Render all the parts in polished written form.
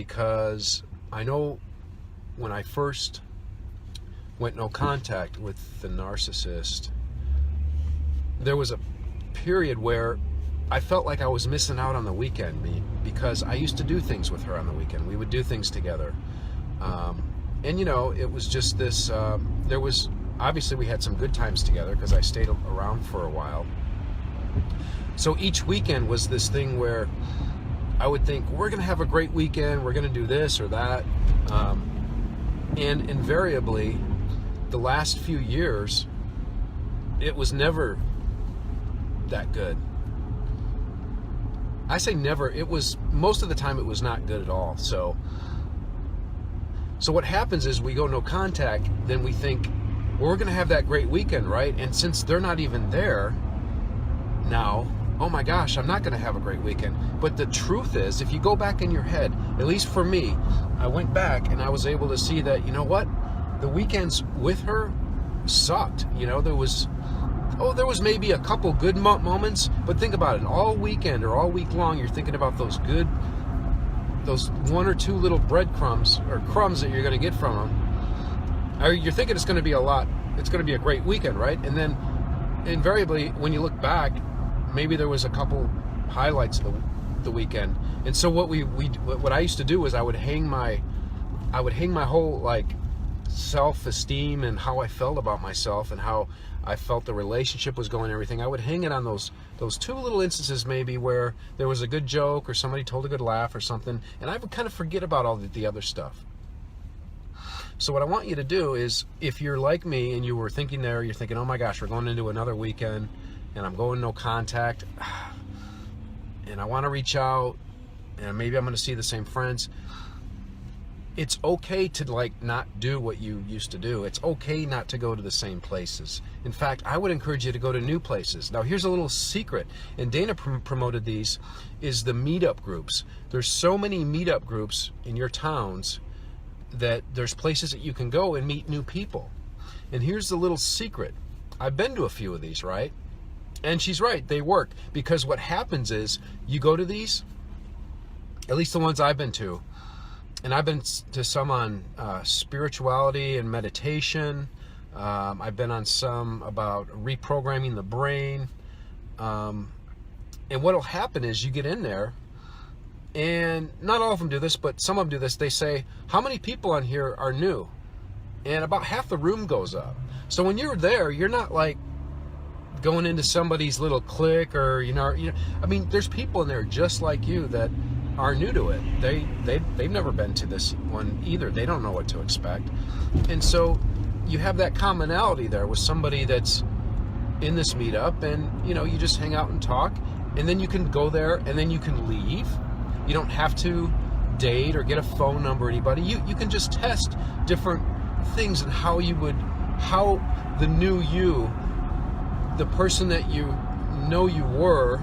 because I know when I first went no contact with the narcissist, there was a period where I felt like I was missing out on the weekend, because I used to do things with her on the weekend. We would do things together. And you know, it was just this, there was, obviously we had some good times together because I stayed around for a while. So each weekend was this thing where I would think, we're going to have a great weekend, we're going to do this or that. And invariably, the last few years, it was never that good. I say never, it was, most of the time it was not good at all. So what happens is we go no contact, then we think, well, we're going to have that great weekend, right? And since they're not even there now, oh my gosh, I'm not going to have a great weekend. But the truth is, if you go back in your head, at least for me, I went back and I was able to see that, you know what? The weekends with her sucked. You know, there was maybe a couple good moments, but think about it. All weekend or all week long, you're thinking about those one or two little breadcrumbs or crumbs that you're going to get from them. Or you're thinking it's going to be a great weekend, right? And then invariably, when you look back, maybe there was a couple highlights of the weekend. And so what I used to do was I would hang my whole like self-esteem and how I felt about myself and how I felt the relationship was going and everything. I would hang it on those two little instances maybe where there was a good joke or somebody told a good laugh or something, and I would kind of forget about all the other stuff. So what I want you to do is, if you're like me and you were thinking there, you're thinking, oh my gosh, we're going into another weekend and I'm going no contact and I want to reach out and maybe I'm going to see the same friends. It's okay to like not do what you used to do. It's okay not to go to the same places. In fact, I would encourage you to go to new places. Now here's a little secret, and Dana promoted these, is the meetup groups. There's so many meetup groups in your towns that there's places that you can go and meet new people. And here's the little secret. I've been to a few of these, right? And she's right, they work. Because what happens is, you go to these, at least the ones I've been to, and I've been to some on spirituality and meditation. I've been on some about reprogramming the brain. And what'll happen is you get in there, and not all of them do this, but some of them do this. They say, how many people on here are new? And about half the room goes up. So when you're there, you're not like going into somebody's little clique or, you know, I mean, there's people in there just like you that are new to it. They've never been to this one either. They don't know what to expect. And so you have that commonality there with somebody that's in this meetup, and you know, you just hang out and talk, and then you can go there and then you can leave. You don't have to date or get a phone number or anybody. You can just test different things and how the new you, the person that you know you were,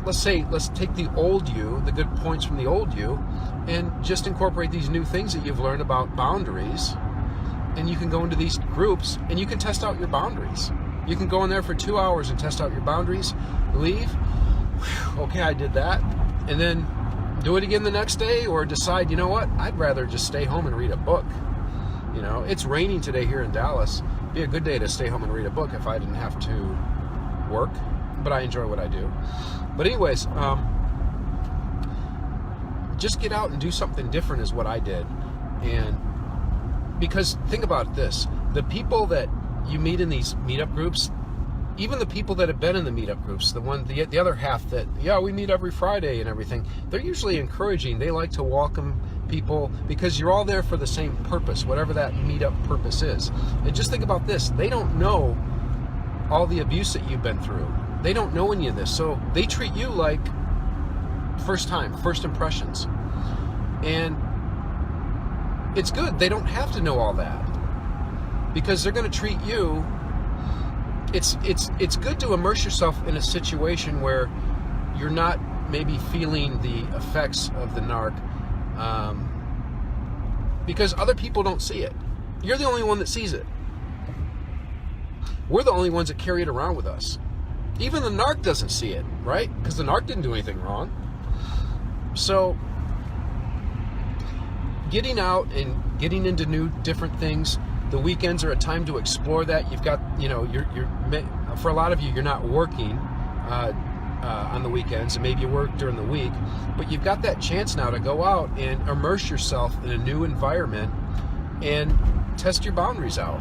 let's take the old you, the good points from the old you, and just incorporate these new things that you've learned about boundaries, and you can go into these groups and you can test out your boundaries. You can go in there for 2 hours and test out your boundaries, leave, okay, I did that, and then do it again the next day, or decide, you know what, I'd rather just stay home and read a book. You know, it's raining today here in Dallas. It'd be a good day to stay home and read a book if I didn't have to work, but I enjoy what I do. But anyways, just get out and do something different is what I did. And because think about this, the people that you meet in these meetup groups, even the people that have been in the meetup groups, the other half that, yeah, we meet every Friday and everything, they're usually encouraging. They like to welcome people because you're all there for the same purpose, whatever that meetup purpose is. And just think about this, they don't know all the abuse that you've been through. They don't know any of this, so they treat you like first impressions. And it's good, they don't have to know all that, because they're going to treat you. It's good to immerse yourself in a situation where you're not maybe feeling the effects of the narc, because other people don't see it. You're the only one that sees it. We're the only ones that carry it around with us. Even the narc doesn't see it, right? Because the narc didn't do anything wrong. So getting out and getting into new, different things. The weekends are a time to explore that. You've got, you're for a lot of you, you're not working on the weekends, and maybe you work during the week, but you've got that chance now to go out and immerse yourself in a new environment and test your boundaries out.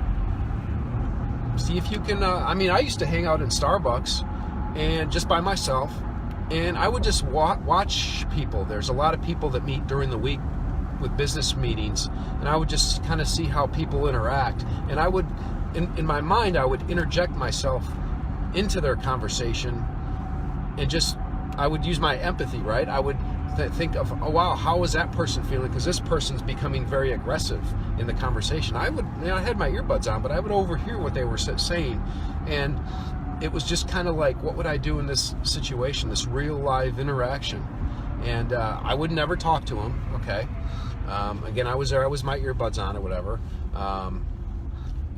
See if you can, I used to hang out in Starbucks and just by myself, and I would just watch people. There's a lot of people that meet during the week with business meetings, and I would just kind of see how people interact, and I would, in my mind, I would interject myself into their conversation, and I would use my empathy, right? I would think of, oh wow, how is that person feeling? Because this person's becoming very aggressive in the conversation. I had my earbuds on, but I would overhear what they were saying, and it was just kind of like, what would I do in this situation, this real live interaction? And I would never talk to them, okay? Again, I was there, I was my earbuds on or whatever.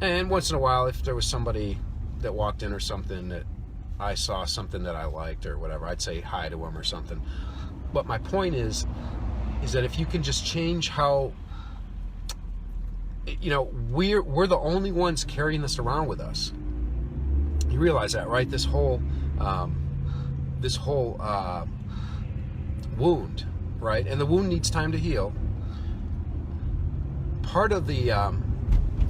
And once in a while, if there was somebody that walked in or something that I saw something that I liked or whatever, I'd say hi to them or something. But my point is that if you can just change how, we're the only ones carrying this around with us. You realize that, right? This whole wound, right? And the wound needs time to heal. Part of the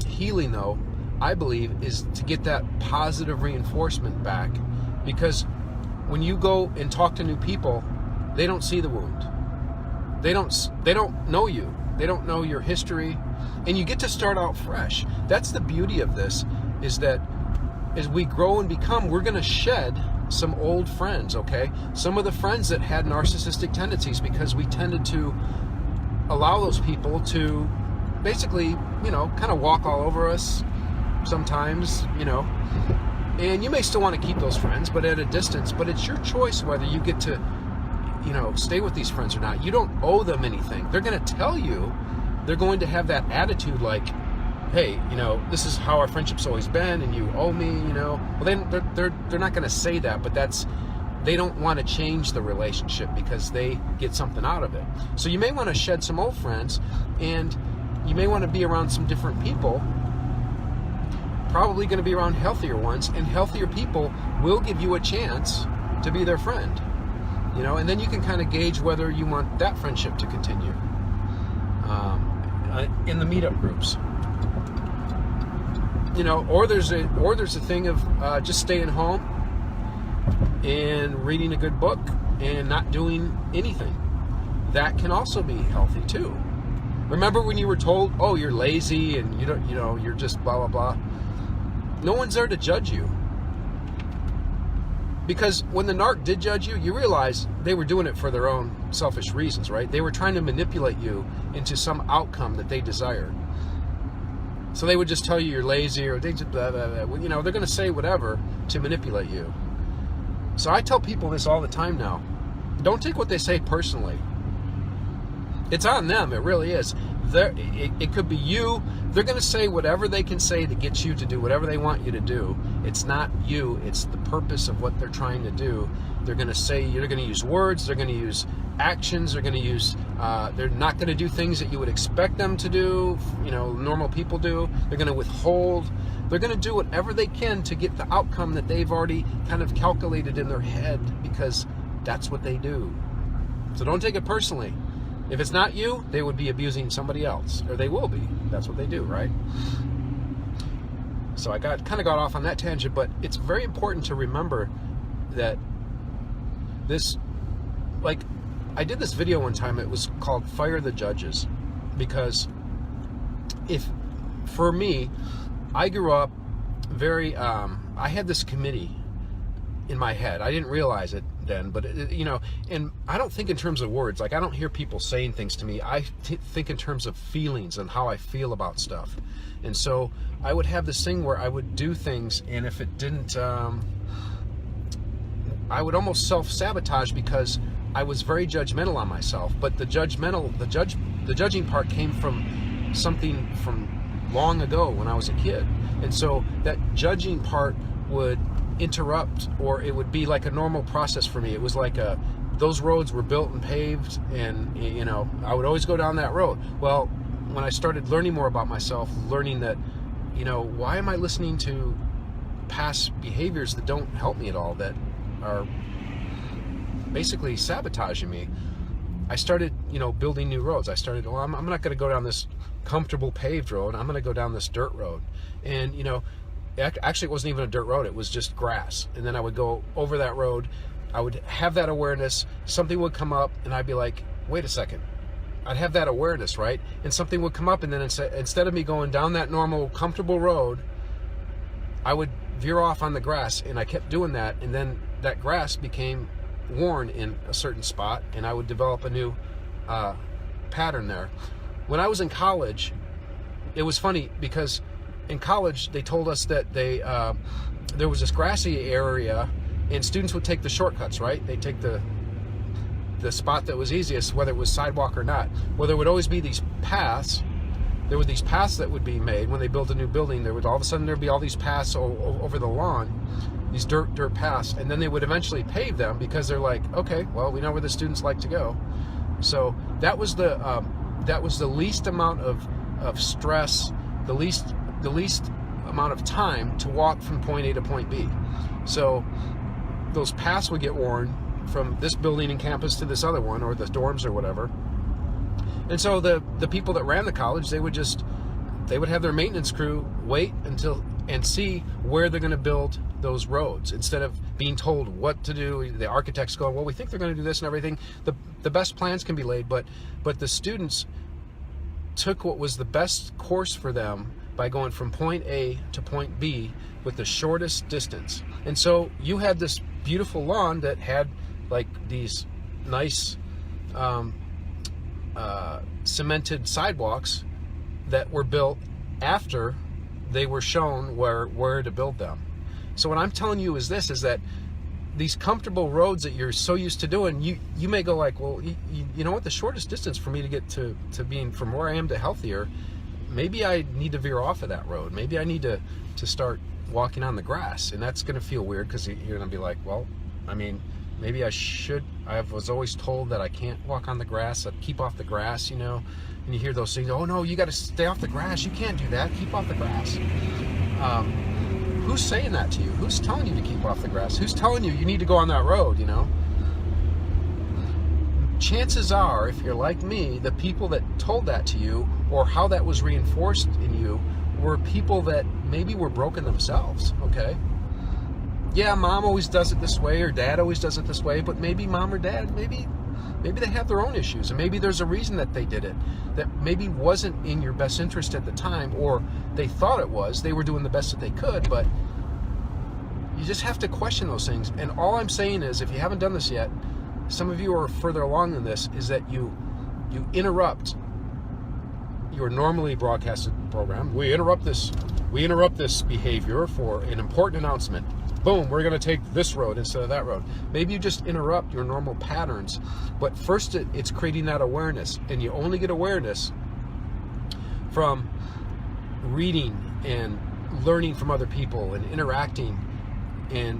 healing, though, I believe, is to get that positive reinforcement back, because when you go and talk to new people, they don't see the wound. They don't know you. They don't know your history, and you get to start out fresh. That's the beauty of this, is that as we grow and become, we're going to shed some old friends, okay? Some of the friends that had narcissistic tendencies, because we tended to allow those people to basically, kind of walk all over us sometimes, and you may still want to keep those friends, but at a distance. But it's your choice whether you get to, stay with these friends or not. You don't owe them anything. They're going to tell you, they're going to have that attitude like, hey, this is how our friendship's always been, and you owe me, Well, then they're not going to say that, but they don't want to change the relationship because they get something out of it. So you may want to shed some old friends, and you may want to be around some different people. Probably going to be around healthier ones, and healthier people will give you a chance to be their friend, and then you can kind of gauge whether you want that friendship to continue in the meetup groups. Or there's a thing of just staying home and reading a good book and not doing anything. That can also be healthy too. Remember when you were told, oh, you're lazy and you don't, you're just blah blah blah. No one's there to judge you, because when the narc did judge you, you realize they were doing it for their own selfish reasons, right? They were trying to manipulate you into some outcome that they desired. So they would just tell you you're lazy, or they just blah, blah, blah. They're going to say whatever to manipulate you. So I tell people this all the time now. Don't take what they say personally. It's on them. It really is. It could be you. They're going to say whatever they can say to get you to do whatever they want you to do. It's not you. It's the purpose of what they're trying to do. They're going to say, you're going to use words. They're going to use actions. They're going to use, they're not going to do things that you would expect them to do, normal people do. They're going to withhold. They're going to do whatever they can to get the outcome that they've already kind of calculated in their head, because that's what they do. So don't take it personally. If it's not you, they would be abusing somebody else, or they will be. That's what they do, right? So I kind of got off on that tangent, but it's very important to remember that this, I did this video one time. It was called Fire the Judges, because for me, I grew up very, I had this committee in my head. I didn't realize it then, but and I don't think in terms of words. I don't hear people saying things to me. I think in terms of feelings and how I feel about stuff. And so I would have this thing where I would do things, and if it didn't, I would almost self-sabotage, because I was very judgmental on myself. But the judging part came from something from long ago when I was a kid. And so that judging part would interrupt, or it would be like a normal process for me. It was like those roads were built and paved, and I would always go down that road. Well, when I started learning more about myself, learning that, why am I listening to past behaviors that don't help me at all, that are basically sabotaging me, I started, building new roads. I started, I'm not going to go down this comfortable paved road. I'm going to go down this dirt road. And, actually it wasn't even a dirt road. It was just grass. And then I would go over that road. I would have that awareness. Something would come up and I'd be like, wait a second. I'd have that awareness, right? And something would come up, and then instead of me going down that normal comfortable road, I would veer off on the grass, and I kept doing that, and then that grass became worn in a certain spot, and I would develop a new pattern there. When I was in college, it was funny because in college they told us that there was this grassy area, and students would take the shortcuts, right? They'd take the spot that was easiest, whether it was sidewalk or not. Well, there would always be these paths. There were these paths that would be made when they built a new building. There would all of a sudden there'd be all these paths over the lawn, these dirt paths, and then they would eventually pave them because they're like, okay, well, we know where the students like to go. So that was the least amount of stress, the least amount of time to walk from point A to point B. So those paths would get worn from this building and campus to this other one, or the dorms or whatever. And so the people that ran the college, they would have their maintenance crew wait and see where they're going to build those roads, instead of being told what to do. The architects go, well, we think they're going to do this and everything. The best plans can be laid, but the students took what was the best course for them by going from point A to point B with the shortest distance. And so you had this beautiful lawn that had like these nice cemented sidewalks that were built after they were shown where to build them. So what I'm telling you is that these comfortable roads that you're so used to doing, you may go like, well, you know what, the shortest distance for me to get to being from where I am to healthier, maybe I need to veer off of that road. Maybe I need to start walking on the grass. And that's going to feel weird because you're going to be like, well, I mean, maybe I should. I was always told that I can't walk on the grass. I'd keep off the grass, And you hear those things. Oh no, you got to stay off the grass. You can't do that. Keep off the grass. Who's saying that to you? Who's telling you to keep off the grass? Who's telling you need to go on that road? Chances are, if you're like me, the people that told that to you, or how that was reinforced in you, were people that maybe were broken themselves. Okay. Yeah, mom always does it this way, or dad always does it this way, but maybe mom or dad, maybe they have their own issues, and maybe there's a reason that they did it that maybe wasn't in your best interest at the time, or they thought it was. They were doing the best that they could, but you just have to question those things. And all I'm saying is, if you haven't done this yet, some of you are further along than this, is that you interrupt your normally broadcasted program. We interrupt this behavior for an important announcement. Boom, we're going to take this road instead of that road. Maybe you just interrupt your normal patterns, but first it's creating that awareness, and you only get awareness from reading and learning from other people and interacting and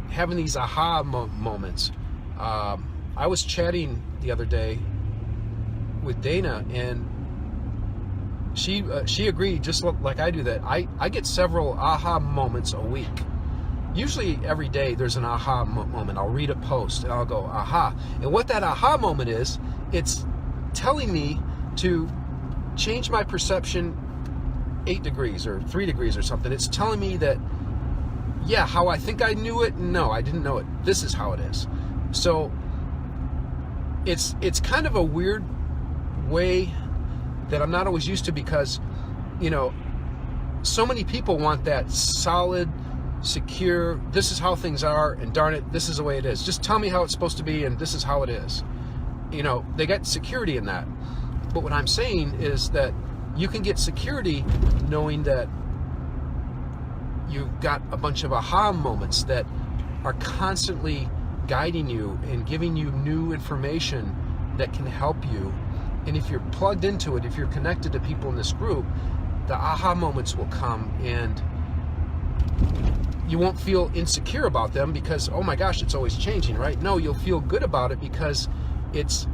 having these aha moments. I was chatting the other day with Dana, and she agreed, just like I do, that I get several aha moments a week. Usually every day there's an aha moment. I'll read a post and I'll go, aha. And what that aha moment is, it's telling me to change my perception 8 degrees or 3 degrees or something. It's telling me that, yeah, how I think I knew it, no, I didn't know it. This is how it is. So it's kind of a weird way that I'm not always used to, because, so many people want that solid, secure, this is how things are, and darn it, this is the way it is. Just tell me how it's supposed to be, and this is how it is. They get security in that. But what I'm saying is that you can get security knowing that you've got a bunch of aha moments that are constantly guiding you and giving you new information that can help you. And if you're plugged into it, if you're connected to people in this group, the aha moments will come, and you won't feel insecure about them because, oh my gosh, it's always changing, right? No, you'll feel good about it because it's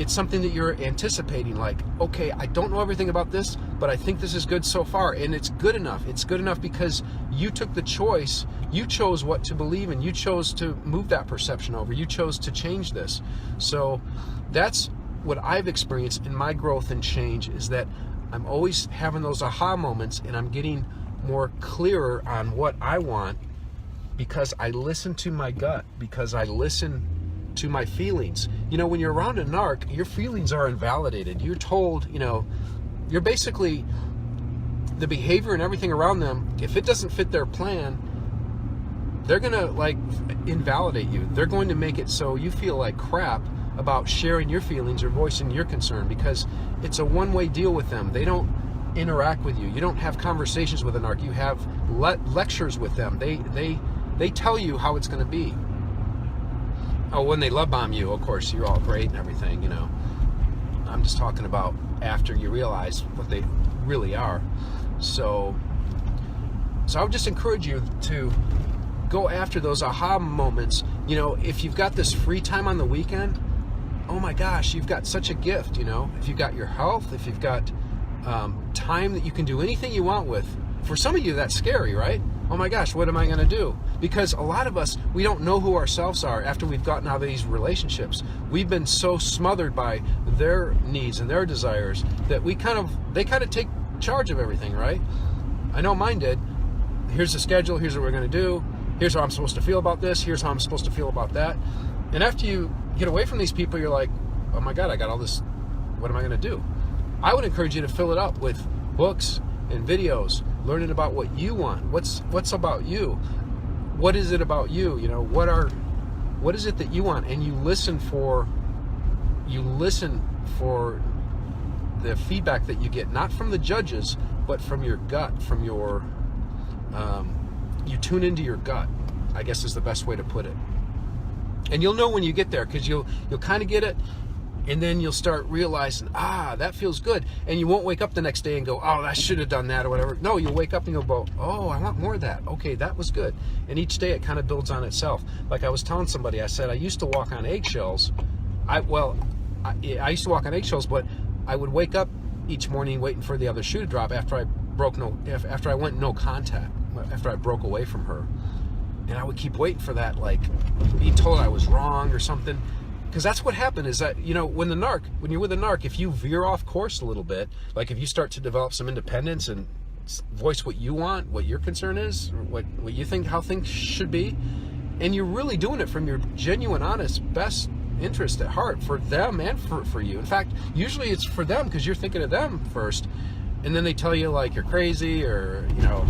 something that you're anticipating, like, okay, I don't know everything about this, but I think this is good so far, and it's good enough. It's good enough because you took the choice, you chose what to believe in, you chose to move that perception over, you chose to change this. So that's what I've experienced in my growth and change, is that I'm always having those aha moments, and I'm getting more clearer on what I want because I listen to my gut, because I listen to my feelings. You know, when you're around a narc, your feelings are invalidated. You're told, you know, you're basically, the behavior and everything around them, if it doesn't fit their plan, they're gonna like invalidate you. They're going to make it so you feel like crap about sharing your feelings or voicing your concern, because it's a one-way deal with them. They don't interact with you. You don't have conversations with a narc. You have lectures with them. They tell you how it's going to be. Oh, when they love bomb you, of course, you're all great and everything, you know. I'm just talking about after you realize what they really are. So I would just encourage you to go after those aha moments. You know, if you've got this free time on the weekend, oh my gosh, you've got such a gift, you know. If you've got your health, if you've got time that you can do anything you want with. For some of you, that's scary, right? Oh my gosh, what am I going to do? Because a lot of us, we don't know who ourselves are after we've gotten out of these relationships. We've been so smothered by their needs and their desires that they kind of take charge of everything, right? I know mine did. Here's the schedule, here's what we're going to do, here's how I'm supposed to feel about this, here's how I'm supposed to feel about that. And after you get away from these people, you're like, oh my God, I got all this, what am I going to do? I would encourage you to fill it up with books and videos, learning about what you want. What's about you? What is it about you? You know, what is it that you want? And you listen for the feedback that you get, not from the judges, but from your gut, from your you tune into your gut, I guess is the best way to put it. And you'll know when you get there, because you'll kind of get it. And then you'll start realizing, that feels good. And you won't wake up the next day and go, oh, I should have done that or whatever. No, you'll wake up and you'll go, oh, I want more of that. Okay, that was good. And each day it kind of builds on itself. Like I was telling somebody, I said I used to walk on eggshells. I used to walk on eggshells, but I would wake up each morning waiting for the other shoe to drop after I went no contact, after I broke away from her. And I would keep waiting for that, like being told I was wrong or something. Because that's what happened, is that, you know, when you're with a narc, if you veer off course a little bit, like if you start to develop some independence and voice what you want, what your concern is, what you think, how things should be, and you're really doing it from your genuine, honest, best interest at heart for them and for you. In fact, usually it's for them because you're thinking of them first, and then they tell you like you're crazy, or, you know,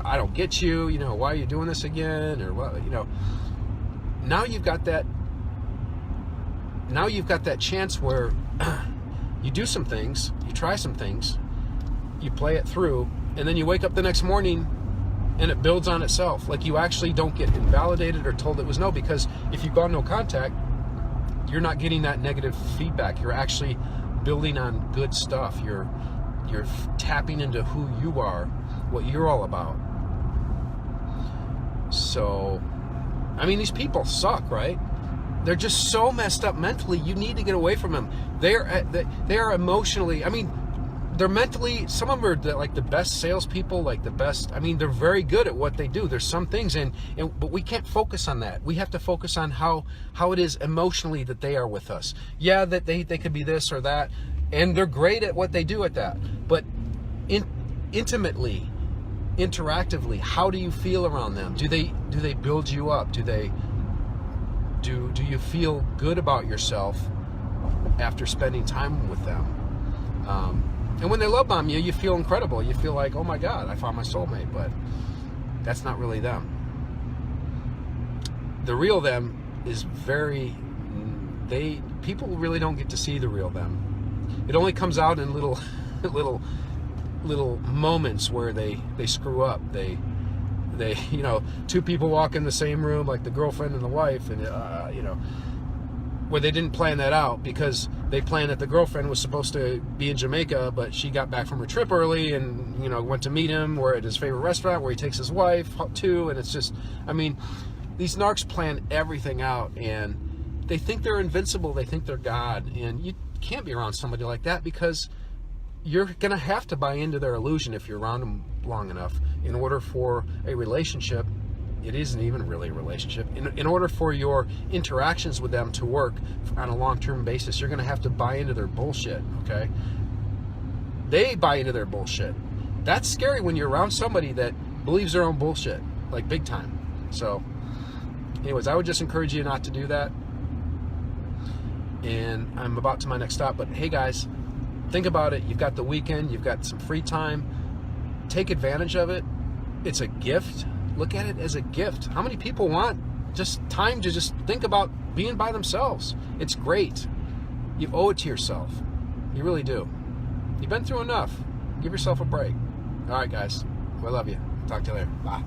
I don't get you, you know, why are you doing this again, or what, you know. Now you've got that chance where you do some things, you try some things, you play it through, and then you wake up the next morning and it builds on itself. Like you actually don't get invalidated or told it was no, because if you've gone no contact, you're not getting that negative feedback. You're actually building on good stuff. You're tapping into who you are, what you're all about. So, I mean, these people suck, right? They're just so messed up mentally. You need to get away from them. They are emotionally, I mean, they're mentally, some of them are like the best salespeople, like the best, I mean, they're very good at what they do. There's some things, but we can't focus on that. We have to focus on how it is emotionally that they are with us. Yeah, that they could be this or that, and they're great at what they do at that. But intimately, interactively, how do you feel around them? Do they build you up? Do you feel good about yourself after spending time with them? And when they love bomb you, you feel incredible. You feel like, oh my God, I found my soulmate. But that's not really them. The real them is people really don't get to see the real them. It only comes out in little moments where they screw up. They you know, two people walk in the same room, like the girlfriend and the wife, and you know, where they didn't plan that out, because they planned that the girlfriend was supposed to be in Jamaica, but she got back from her trip early and, you know, went to meet him at his favorite restaurant where he takes his wife to. And it's just, I mean, these narcs plan everything out, and they think they're invincible. They think they're God. And you can't be around somebody like that, because you're going to have to buy into their illusion if you're around them long enough in order for a relationship. It isn't even really a relationship. In order for your interactions with them to work on a long-term basis, you're going to have to buy into their bullshit, okay? They buy into their bullshit. That's scary when you're around somebody that believes their own bullshit, like big time. So, anyways, I would just encourage you not to do that. And I'm about to my next stop, but hey guys, think about it. You've got the weekend, you've got some free time. Take advantage of it. It's a gift. Look at it as a gift. How many people want just time to just think about being by themselves? It's great. You owe it to yourself. You really do. You've been through enough. Give yourself a break. All right, guys. I love you. Talk to you later. Bye.